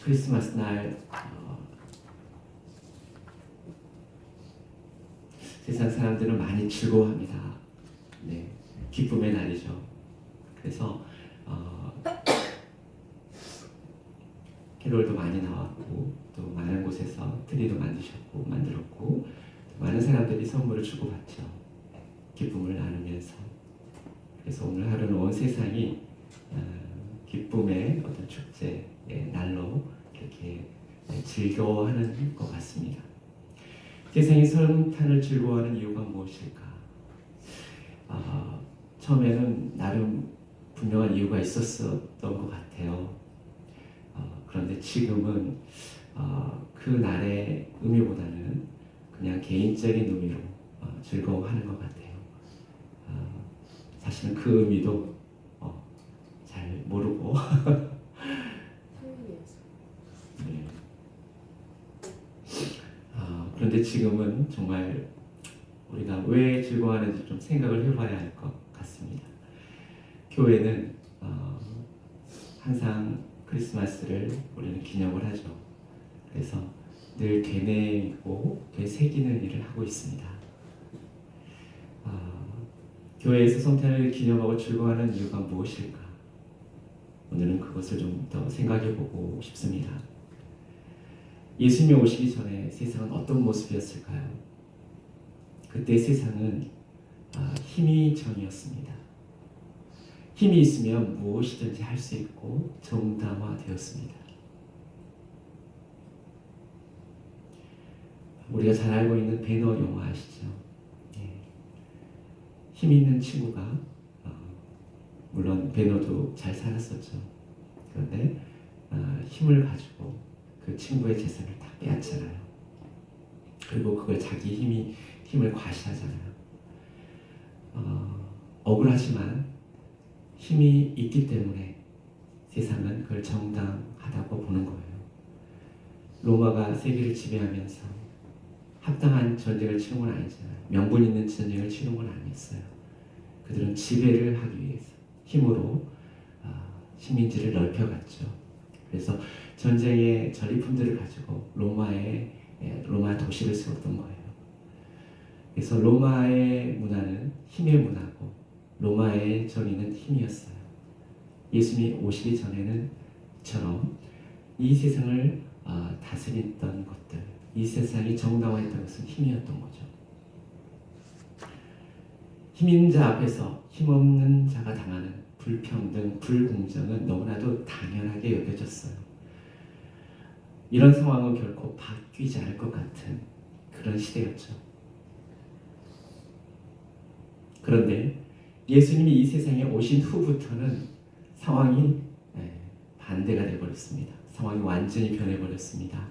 크리스마스 날 세상 사람들은 많이 즐거워합니다. 네, 기쁨의 날이죠. 그래서 캐롤도 많이 나왔고 또 많은 곳에서 트리도 만들었고 많은 사람들이 선물을 주고받죠. 기쁨을 나누면서. 그래서 오늘 하루는 온 세상이 기쁨의 어떤 축제의 날로 이렇게 즐거워하는 것 같습니다. 세상이 성탄을 즐거워하는 이유가 무엇일까? 처음에는 나름 분명한 이유가 있었던 것 같아요. 그런데 지금은 그 날의 의미보다는 그냥 개인적인 의미로 즐거워하는 것 같아요. 사실은 그 의미도 잘 모르고 네. 그런데 지금은 정말 우리가 왜 즐거워하는지 좀 생각을 해봐야 할 것 같습니다. 교회는 항상 크리스마스를 우리는 기념을 하죠. 그래서 늘 되뇌이고 되새기는 일을 하고 있습니다. 교회에서 성탄을 기념하고 즐거워하는 이유가 무엇일까? 오늘은 그것을 좀 더 생각해보고 싶습니다. 예수님이 오시기 전에 세상은 어떤 모습이었을까요? 그때 세상은 힘이 전이었습니다. 힘이 있으면 무엇이든지 할 수 있고 정당화되었습니다. 우리가 잘 알고 있는 배너 영화 아시죠? 힘 있는 친구가 물론 배너도 잘 살았었죠. 그런데 힘을 가지고 그 친구의 재산을 다 빼앗잖아요. 그리고 그걸 자기 힘을 과시하잖아요. 억울하지만 힘이 있기 때문에 세상은 그걸 정당하다고 보는 거예요. 로마가 세계를 지배하면서 합당한 전쟁을 치른 건 아니잖아요. 명분 있는 전쟁을 치른 건 아니었어요. 그들은 지배를 하기 위해서 힘으로 식민지를 넓혀갔죠. 그래서 전쟁의 전리품들을 가지고 로마 도시를 세웠던 거예요. 그래서 로마의 문화는 힘의 문화고 로마의 정의는 힘이었어요. 예수님이 오시기 전에는처럼 이 세상을 다스렸던 것들, 이 세상이 정당화했던 것은 힘이었던 거죠. 힘 있는 자 앞에서 힘없는 자가 당하는 불평등, 불공정은 너무나도 당연하게 여겨졌어요. 이런 상황은 결코 바뀌지 않을 것 같은 그런 시대였죠. 그런데 예수님이 이 세상에 오신 후부터는 상황이 반대가 되어버렸습니다. 상황이 완전히 변해버렸습니다.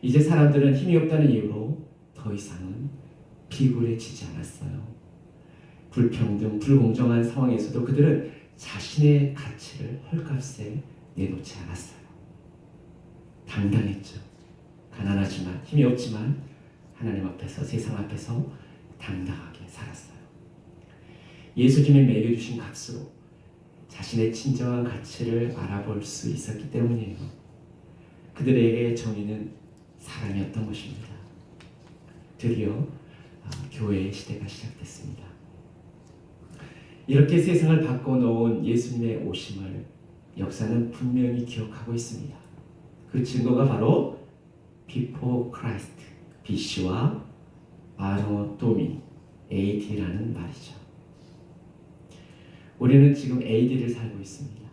이제 사람들은 힘이 없다는 이유로 더 이상은 비굴해지지 않았어요. 불평등, 불공정한 상황에서도 그들은 자신의 가치를 헐값에 내놓지 않았어요. 당당했죠. 가난하지만, 힘이 없지만 하나님 앞에서, 세상 앞에서 당당하게 살았어요. 예수님이 매겨주신 값으로 자신의 진정한 가치를 알아볼 수 있었기 때문이에요. 그들에게 정의는 사랑이었던 것입니다. 드디어 교회의 시대가 시작됐습니다. 이렇게 세상을 바꿔놓은 예수님의 오심을 역사는 분명히 기억하고 있습니다. 그 증거가 바로 Before Christ, BC와 Anno Domini, AD라는 말이죠. 우리는 지금 AD를 살고 있습니다.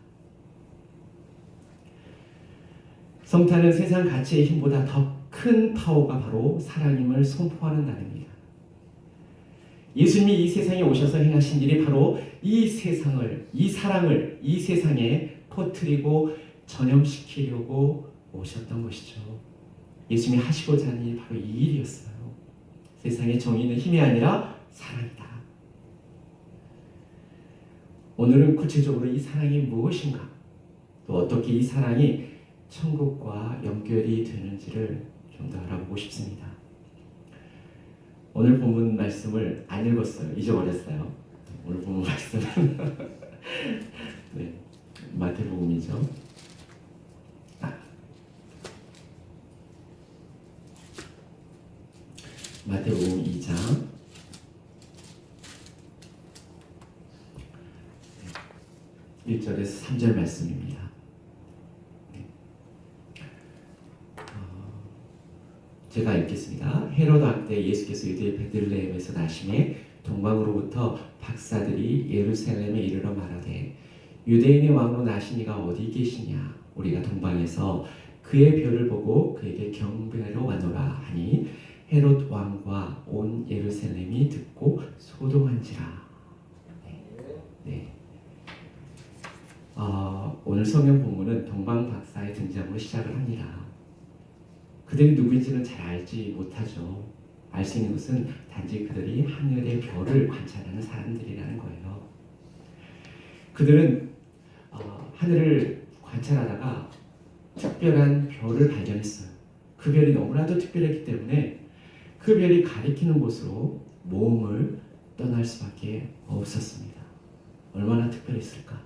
성탄은 세상 가치의 힘보다 더 큰 파워가 바로 사랑임을 선포하는 날입니다. 예수님이 이 세상에 오셔서 행하신 일이 바로 이 세상을, 이 사랑을 이 세상에 퍼뜨리고 전염시키려고 오셨던 것이죠. 예수님이 하시고자 하는 일이 바로 이 일이었어요. 세상의 정의는 힘이 아니라 사랑이다. 오늘은 구체적으로 이 사랑이 무엇인가, 또 어떻게 이 사랑이 천국과 연결이 되는지를 좀 더 알아보고 싶습니다. 오늘 본문 말씀을 안 읽었어요. 잊어버렸어요. 오늘 본문 말씀은 네, 마태복음이죠. 1절에서 3절 말씀입니다. 제가 읽겠습니다. 헤롯 왕 때 예수께서 유대 베들레헴에서 나심에 동방으로부터 박사들이 예루살렘에 이르러 말하되 유대인의 왕으로 나시니가 어디 계시냐? 우리가 동방에서 그의 별을 보고 그에게 경배하러 가노라 하니 헤롯 왕과 온 예루살렘이 듣고 소동한지라. 네. 오늘 성경 본문은 동방 박사의 등장으로 시작을 합니다. 그들이 누구인지는 잘 알지 못하죠. 알 수 있는 것은 단지 그들이 하늘의 별을 관찰하는 사람들이라는 거예요. 그들은 하늘을 관찰하다가 특별한 별을 발견했어요. 그 별이 너무나도 특별했기 때문에 그 별이 가리키는 곳으로 모험을 떠날 수밖에 없었습니다. 얼마나 특별했을까?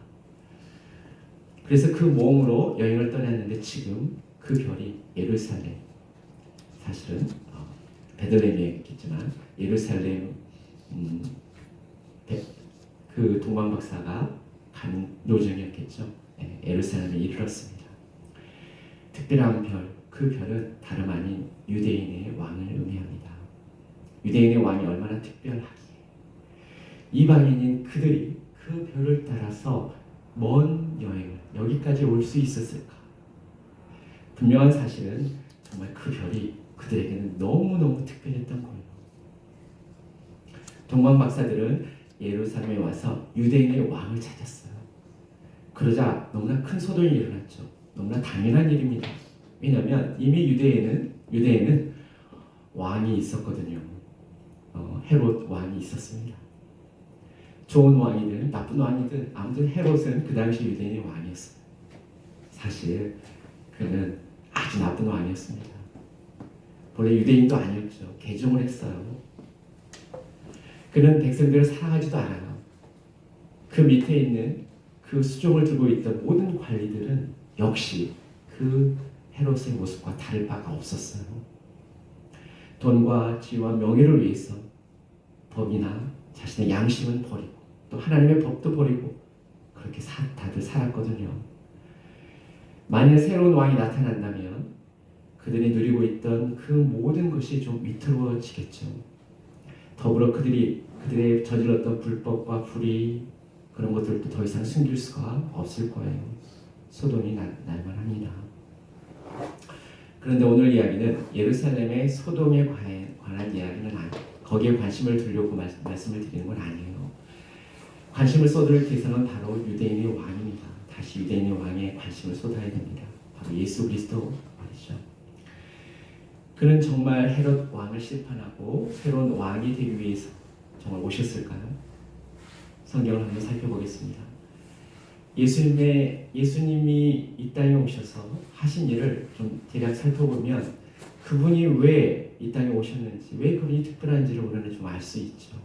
그래서 그 모험으로 여행을 떠났는데 지금 그 별이 예루살렘, 사실은 베들레헴이겠지만 예루살렘, 그 동방 박사가 가는 노정이었겠죠. 예루살렘에 이르렀습니다. 특별한 별, 그 별은 다름 아닌 유대인의 왕을 의미합니다. 유대인의 왕이 얼마나 특별하기에 이방인인 그들이 그 별을 따라서 먼 여행을 여기까지 올 수 있었을까? 분명한 사실은 정말 그 별이 그들에게는 너무너무 특별했던 거예요. 동방 박사들은 예루살렘에 와서 유대인의 왕을 찾았어요. 그러자 너무나 큰 소동이 일어났죠. 너무나 당연한 일입니다. 왜냐하면 이미 유대에는 왕이 있었거든요. 헤롯 왕이 있었습니다. 좋은 왕이든 나쁜 왕이든 아무튼 헤롯은 그 당시 유대인의 왕이었어요. 사실 그는 아주 나쁜 왕이었습니다. 본래 유대인도 아니었죠. 개종을 했어요. 그는 백성들을 사랑하지도 않아요. 그 밑에 있는 그 수종을 두고 있던 모든 관리들은 역시 그 헤롯의 모습과 다를 바가 없었어요. 돈과 지위와 명예를 위해서 법이나 자신의 양심은 버리고 또 하나님의 법도 버리고 그렇게 다들 살았거든요. 만일 새로운 왕이 나타난다면 그들이 누리고 있던 그 모든 것이 좀 위태로워지겠죠. 더불어 그들의 저질렀던 불법과 불의 그런 것들도 더 이상 숨길 수가 없을 거예요. 소동이 날만합니다. 그런데 오늘 이야기는 예루살렘의 소동에 관한 이야기는 아니에요. 거기에 관심을 두려고 말씀을 드리는 건 아니에요. 관심을 쏟을 대상은 바로 유대인의 왕입니다. 다시 유대인의 왕에 관심을 쏟아야 됩니다. 바로 예수 그리스도 말이죠. 그는 정말 헤롯 왕을 심판하고 새로운 왕이 되기 위해서 정말 오셨을까요? 성경을 한번 살펴보겠습니다. 예수님이 이 땅에 오셔서 하신 일을 좀 대략 살펴보면 그분이 왜 이 땅에 오셨는지, 왜 그분이 특별한지를 우리는 좀 알 수 있죠.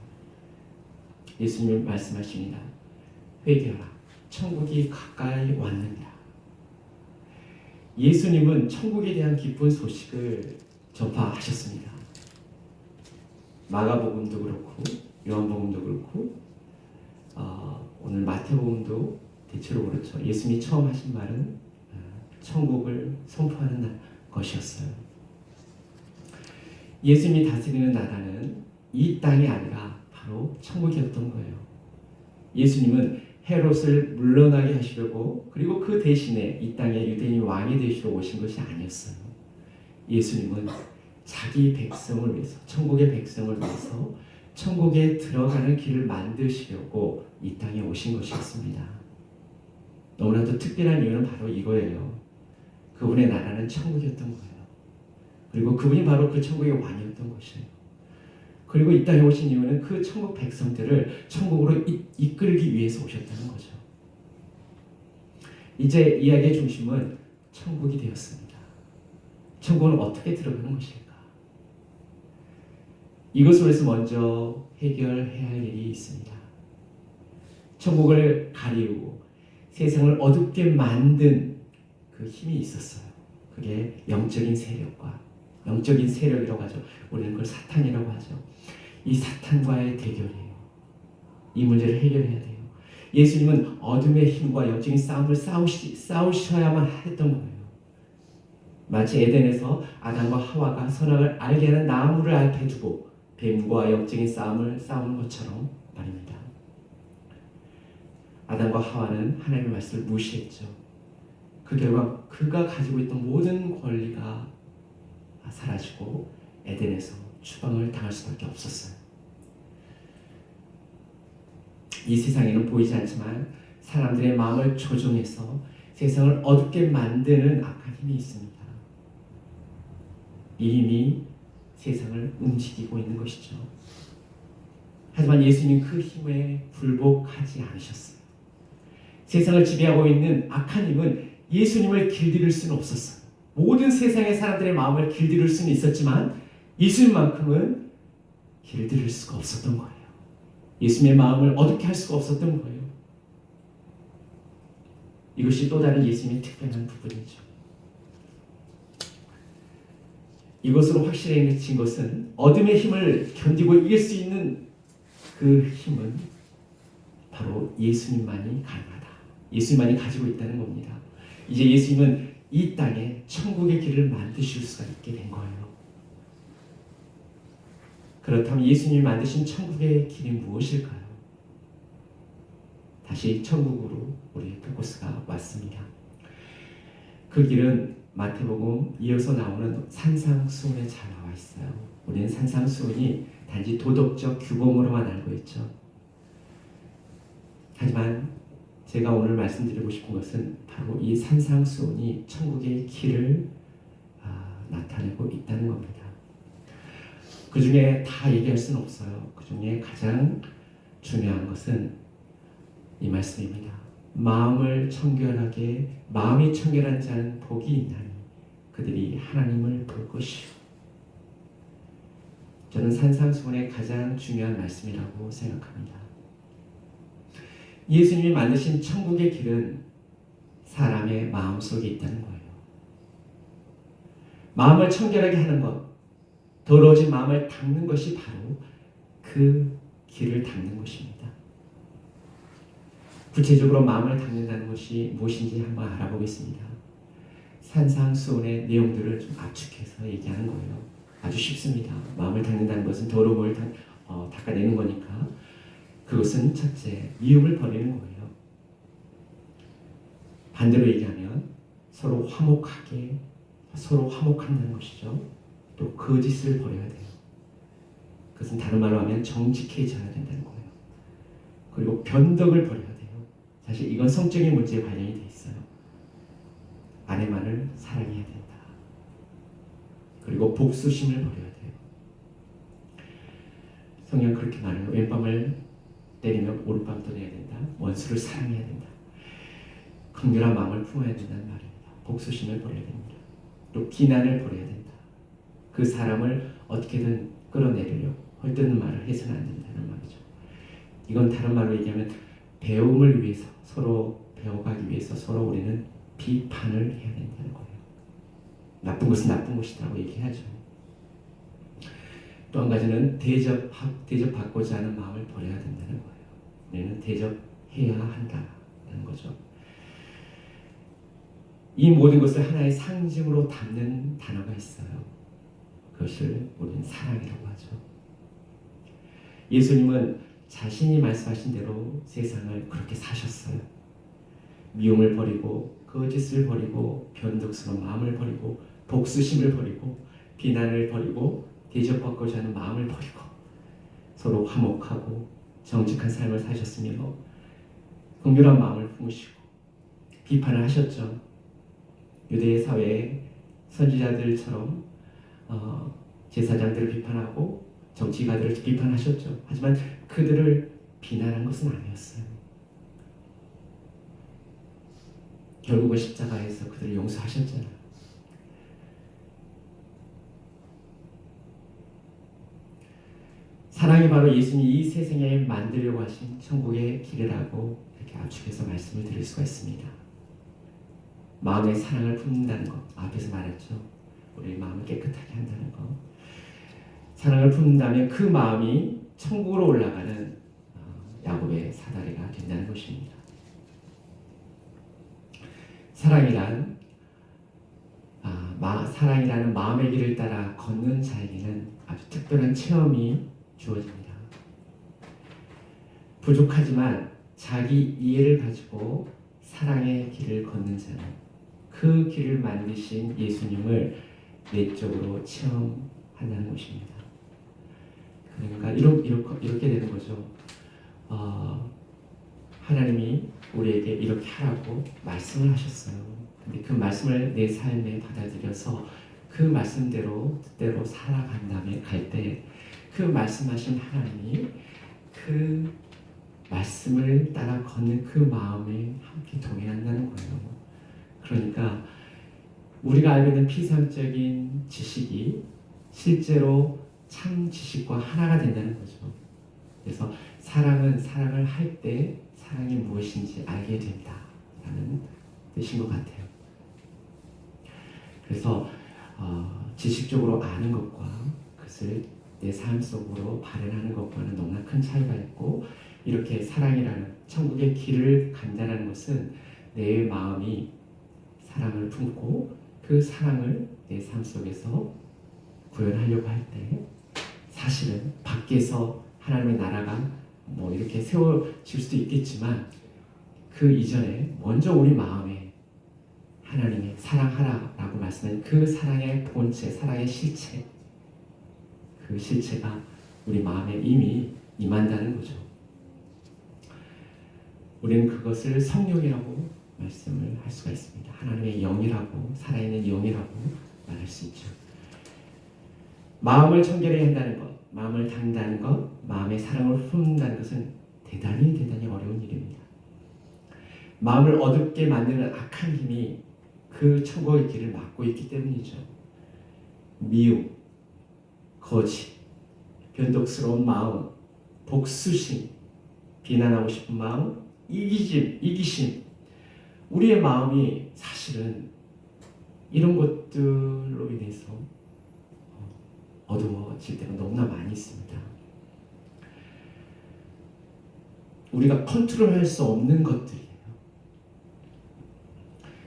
예수님 말씀하십니다. 회개하라. 천국이 가까이 왔느니라. 예수님은 천국에 대한 기쁜 소식을 전파하셨습니다. 마가복음도 그렇고 요한복음도 그렇고 오늘 마태복음도 대체로 그렇죠. 예수님이 처음 하신 말은 천국을 선포하는 것이었어요. 예수님이 다스리는 나라는 이 땅이 아니라 바로 천국이었던 거예요. 예수님은 헤롯을 물러나게 하시려고 그리고 그 대신에 이 땅에 유대인이 왕이 되시러 오신 것이 아니었어요. 예수님은 자기 백성을 위해서, 천국의 백성을 위해서 천국에 들어가는 길을 만드시려고 이 땅에 오신 것이었습니다. 너무나도 특별한 이유는 바로 이거예요. 그분의 나라는 천국이었던 거예요. 그리고 그분이 바로 그 천국의 왕이었던 것이에요. 그리고 이 땅에 오신 이유는 그 천국 백성들을 천국으로 이끌기 위해서 오셨다는 거죠. 이제 이야기의 중심은 천국이 되었습니다. 천국은 어떻게 들어가는 것일까? 이것을 위해서 먼저 해결해야 할 일이 있습니다. 천국을 가리우고 세상을 어둡게 만든 그 힘이 있었어요. 그게 영적인 세력이라고 하죠. 우리는 그걸 사탄이라고 하죠. 이 사탄과의 대결이에요. 이 문제를 해결해야 돼요. 예수님은 어둠의 힘과 영적인 싸움을 싸우셔야만 했던 거예요. 마치 에덴에서 아담과 하와가 선악을 알게 하는 나무를 앞에 두고 뱀과 영적인 싸움을 싸우는 것처럼 말입니다. 아담과 하와는 하나님의 말씀을 무시했죠. 그 결과 그가 가지고 있던 모든 권리가 사라지고 에덴에서 추방을 당할 수밖에 없었어요. 이 세상에는 보이지 않지만 사람들의 마음을 조종해서 세상을 어둡게 만드는 악한 힘이 있습니다. 이 힘이 세상을 움직이고 있는 것이죠. 하지만 예수님 그 힘에 굴복하지 않으셨어요. 세상을 지배하고 있는 악한 힘은 예수님을 길들일 수는 없었어요. 모든 세상의 사람들의 마음을 길들일 수는 있었지만 예수님만큼은 길들일 수가 없었던 거예요. 예수님의 마음을 어둡게 할 수가 없었던 거예요. 이것이 또 다른 예수님의 특별한 부분이죠. 이것으로 확실해진 것은 어둠의 힘을 견디고 이길 수 있는 그 힘은 바로 예수님만이 가능하다. 예수님만이 가지고 있다는 겁니다. 이제 예수님은 이 땅에 천국의 길을 만드실 수가 있게 된 거예요. 그렇다면 예수님이 만드신 천국의 길이 무엇일까요? 다시 천국으로 우리의 포커스가 왔습니다. 그 길은 마태복음 이어서 나오는 산상수훈에 잘 나와 있어요. 우리는 산상수훈이 단지 도덕적 규범으로만 알고 있죠. 하지만 제가 오늘 말씀드리고 싶은 것은 바로 이 산상수훈이 천국의 길을 나타내고 있다는 겁니다. 그 중에 다 얘기할 수는 없어요. 그 중에 가장 중요한 것은 이 말씀입니다. 마음이 청결한 자는 복이 있나니 그들이 하나님을 볼 것이요. 저는 산상수훈의 가장 중요한 말씀이라고 생각합니다. 예수님이 만드신 천국의 길은 사람의 마음속에 있다는 거예요. 마음을 청결하게 하는 것, 더러워진 마음을 닦는 것이 바로 그 길을 닦는 것입니다. 구체적으로 마음을 닦는다는 것이 무엇인지 한번 알아보겠습니다. 산상수훈의 내용들을 좀 압축해서 얘기하는 거예요. 아주 쉽습니다. 마음을 닦는다는 것은 더러움을 닦아내는 거니까 그것은 첫째, 미움을 버리는 거예요. 반대로 얘기하면 서로 화목한다는 것이죠. 또 거짓을 버려야 돼요. 그것은 다른 말로 하면 정직해져야 된다는 거예요. 그리고 변덕을 버려야 돼요. 사실 이건 성적인 문제에 관련이 돼 있어요. 아내만을 사랑해야 된다. 그리고 복수심을 버려야 돼요. 성경 그렇게 말해요. 왼밤을 때리면 오른밤도 내야 된다. 원수를 사랑해야 된다. 긍휼한 마음을 품어야 된다는 말입니다. 복수심을 버려야 됩니다. 또 비난을 버려야 된다. 그 사람을 어떻게든 끌어내리려 헐뜯는 말을 해서는 안 된다는 말이죠. 이건 다른 말로 얘기하면 배움을 위해서 서로 배워가기 위해서 서로 우리는 비판을 해야 된다는 거예요. 나쁜 것은 나쁜 것이라고 얘기하죠. 또 한 가지는 대접받고자 하는 마음을 버려야 된다는 거예요. 우리는 대접해야 한다는 거죠. 이 모든 것을 하나의 상징으로 담는 단어가 있어요. 그것을 우리는 사랑이라고 하죠. 예수님은 자신이 말씀하신 대로 세상을 그렇게 사셨어요. 미움을 버리고 거짓을 버리고 변덕스러운 마음을 버리고 복수심을 버리고 비난을 버리고 대접받고자 하는 마음을 버리고 서로 화목하고 정직한 삶을 사셨으며 긍휼한 마음을 품으시고 비판을 하셨죠. 유대 사회의 선지자들처럼 제사장들을 비판하고 정치가들을 비판하셨죠. 하지만 그들을 비난한 것은 아니었어요. 결국은 십자가에서 그들을 용서하셨잖아요. 사랑이 바로 예수님이 이 세상에 만들려고 하신 천국의 길이라고 이렇게 압축해서 말씀을 드릴 수가 있습니다. 마음의 사랑을 품는다는 것, 앞에서 말했죠. 우리 마음을 깨끗하게 한다는 것. 사랑을 품는다면 그 마음이 천국으로 올라가는 야곱의 사다리가 된다는 것입니다. 사랑이란 사랑이라는 마음의 길을 따라 걷는 자에게는 아주 특별한 체험이 주어집니다. 부족하지만 자기 이해를 가지고 사랑의 길을 걷는 자는 그 길을 만드신 예수님을 내적으로 체험한다는 것입니다. 그러니까 이렇게 되는 거죠. 하나님이 우리에게 이렇게 하라고 말씀을 하셨어요. 근데 그 말씀을 내 삶에 받아들여서 그 말씀대로 뜻대로 살아간다면 갈 때 그 말씀하신 하나님이 그 말씀을 따라 걷는 그 마음에 함께 동행한다는 거예요. 그러니까 우리가 알고 있는 피상적인 지식이 실제로 참 지식과 하나가 된다는 거죠. 그래서 사랑은 사랑을 할 때 사랑이 무엇인지 알게 된다라는 뜻인 것 같아요. 그래서 지식적으로 아는 것과 그것을 내 삶 속으로 발현하는 것과는 너무나 큰 차이가 있고, 이렇게 사랑이라는 천국의 길을 간다는 것은 내 마음이 사랑을 품고 그 사랑을 내 삶 속에서 구현하려고 할 때 사실은 밖에서 하나님의 나라가 이렇게 세워질 수도 있겠지만 그 이전에 먼저 우리 마음에 하나님의 사랑하라라고 말씀한 그 사랑의 본체, 사랑의 실체, 그 실체가 우리 마음에 이미 임한다는 거죠. 우리는 그것을 성령이라고 말씀을 할 수가 있습니다. 하나님의 영이라고, 살아있는 영이라고 말할 수 있죠. 마음을 청결해야 한다는 것, 마음을 닦는다는 것, 마음의 사랑을 품는다는 것은 대단히 어려운 일입니다. 마음을 어둡게 만드는 악한 힘이 그 천국의 길을 막고 있기 때문이죠. 미움, 거짓, 변덕스러운 마음, 복수심, 비난하고 싶은 마음, 이기심. 우리의 마음이 사실은 이런 것들로 인해서 어두워질 때가 너무나 많이 있습니다. 우리가 컨트롤할 수 없는 것들이에요.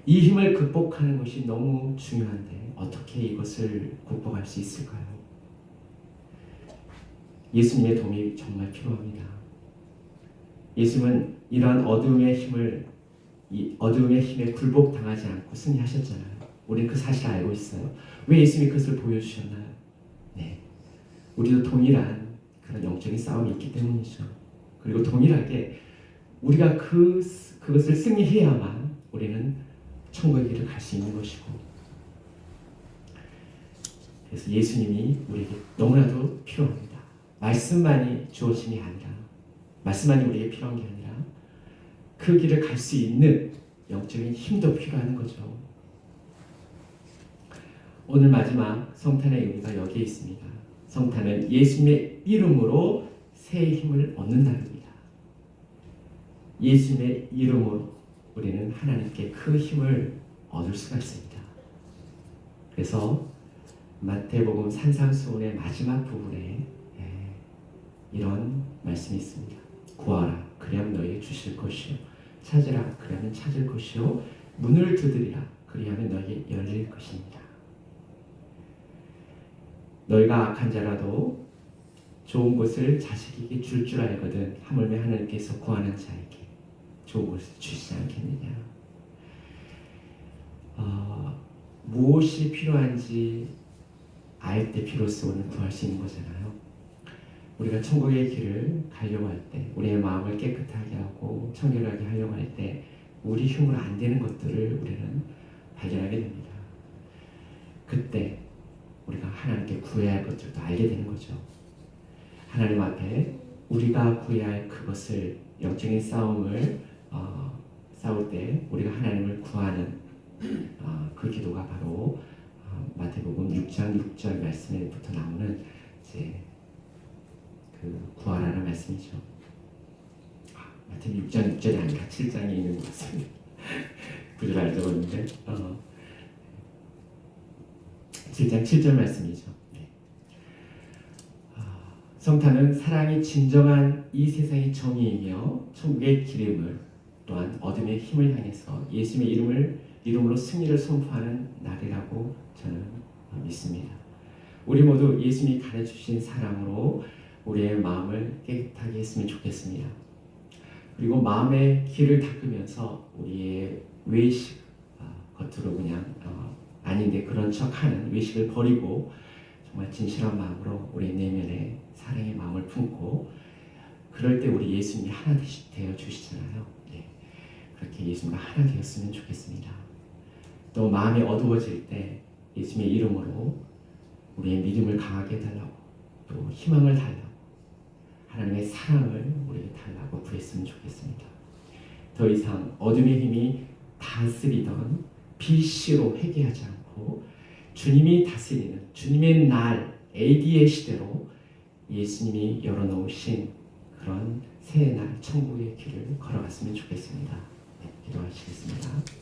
이 힘을 극복하는 것이 너무 중요한데 어떻게 이것을 극복할 수 있을까요? 예수님의 도움이 정말 필요합니다. 예수님은 이러한 어두움의 힘에 굴복당하지 않고 승리하셨잖아요. 우리는 그 사실을 알고 있어요. 왜 예수님이 그것을 보여주셨나요? 네, 우리도 동일한 그런 영적인 싸움이 있기 때문이죠. 그리고 동일하게 우리가 그것을 승리해야만 우리는 천국의 길을 갈 수 있는 것이고, 그래서 예수님이 우리에게 너무나도 필요합니다. 말씀만이 주어짐이 아니라, 말씀만이 우리에게 필요한 게 아니라 그 길을 갈 수 있는 영적인 힘도 필요한 거죠. 오늘 마지막 성탄의 의미가 여기에 있습니다. 성탄은 예수님의 이름으로 새 힘을 얻는다입니다. 예수님의 이름으로 우리는 하나님께 그 힘을 얻을 수가 있습니다. 그래서 마태복음 산상수훈의 마지막 부분에 이런 말씀이 있습니다. 구하라, 그리하면 너희에게 주실 것이요. 찾으라, 그리하면 찾을 것이요. 문을 두드리라, 그리하면 너희에게 열릴 것입니다. 너희가 악한 자라도 좋은 것을 자식에게 줄 알거든 하물며 하나님께서 구하는 자에게 좋은 것을 주시지 않겠느냐. 무엇이 필요한지 알 때 비로소 우리는 구할 수 있는 거잖아요. 우리가 천국의 길을 가려고 할 때, 우리의 마음을 깨끗하게 하고 청결하게 하려고 할 때 우리 힘으로 안 되는 것들을 우리는 발견하게 됩니다. 그때 우리가 하나님께 구해야 할 것들도 알게 되는 거죠. 하나님 앞에 우리가 구해야 할 그것을, 영적인 싸움을 싸울 때 우리가 하나님을 구하는 그 기도가 바로 마태복음 6장 6절 말씀에부터 나오는 이제 그 구하라는 말씀이죠. 마태복음 6장 6절이 아니라 7장에 있는 말씀. 구절 알 적었는데 7장 7절 말씀이죠. 성탄은 사랑이 진정한 이 세상의 정의이며 천국의 길임을 또한 어둠의 힘을 향해서 예수님의 이름으로 승리를 선포하는 날이라고 저는 믿습니다. 우리 모두 예수님이 가르쳐주신 사랑으로 우리의 마음을 깨끗하게 했으면 좋겠습니다. 그리고 마음의 길을 닦으면서 우리의 외식, 겉으로 그냥 아닌데 그런 척하는 외식을 버리고 정말 진실한 마음으로 우리 내면에 사랑의 마음을 품고 그럴 때 우리 예수님이 하나 되어 주시잖아요. 네. 그렇게 예수님과 하나 되었으면 좋겠습니다. 또 마음이 어두워질 때 예수님의 이름으로 우리의 믿음을 강하게 해달라고 또 희망을 달라고 하나님의 사랑을 우리에게 달라고 구했으면 좋겠습니다. 더 이상 어둠의 힘이 다스리던 BC로 회개하지 않고 주님이 다스리는 주님의 날 AD의 시대로 예수님이 열어놓으신 그런 새해 날 천국의 길을 걸어갔으면 좋겠습니다. 네, 기도하시겠습니다.